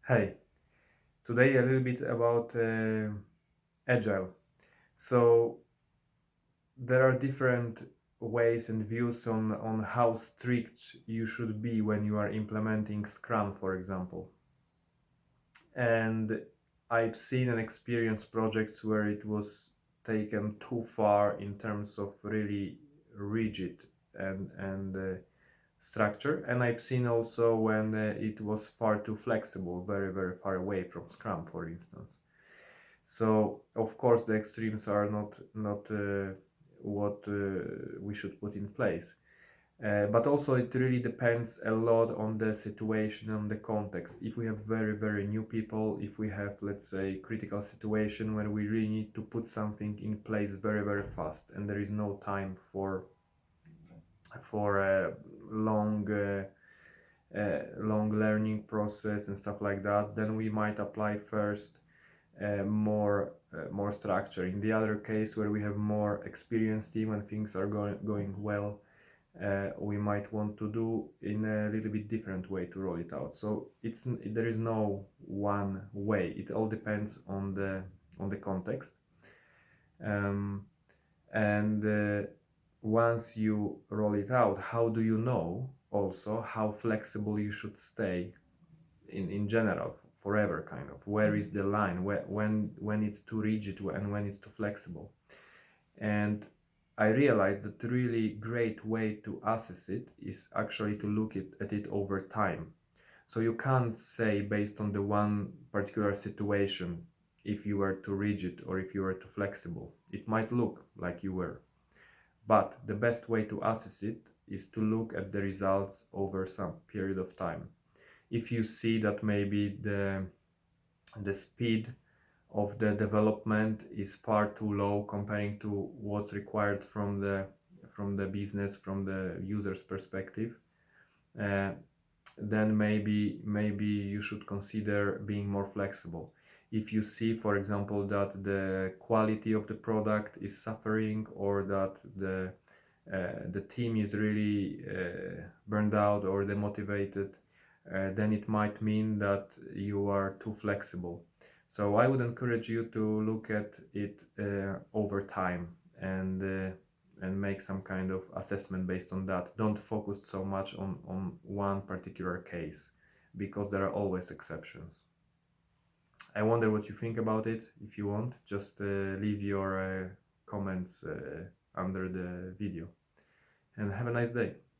Hey, today a little bit about Agile. So there are different ways and views on how strict you should be when you are implementing Scrum, for example. And I've seen and experienced projects where it was taken too far in terms of really rigid and structure, and I've seen also when it was far too flexible, very far away from Scrum, for instance. So of course the extremes are not what we should put in place. But also it really depends a lot on the situation and the context. If we have very new people, if we have, let's say, critical situation where we really need to put something in place very fast, and there is no time for a long learning process and stuff like that, then we might apply first more structure. In the other case, where we have more experienced team and things are going well, we might want to do in a little bit different way to roll it out. So there is no one way. It all depends on the context. Um, and Once you roll it out, how do you know also how flexible you should stay in general, forever, kind of? Where is the line, when it's too rigid and when it's too flexible? And I realized that the really great way to assess it is actually to look at it over time. So you can't say based on the one particular situation if you were too rigid or if you were too flexible. It might look like you were, but the best way to assess it is to look at the results over some period of time. If you see that maybe the speed of the development is far too low comparing to what's required from the business, from the user's perspective, uh, then maybe you should consider being more flexible. If you see, for example, that the quality of the product is suffering, or that the team is really burned out or demotivated, then it might mean that you are too flexible. So I would encourage you to look at it over time, and make some kind of assessment based on that. Don't focus so much on one particular case, because there are always exceptions. I wonder what you think about it. If you want, just leave your comments under the video, and have a nice day.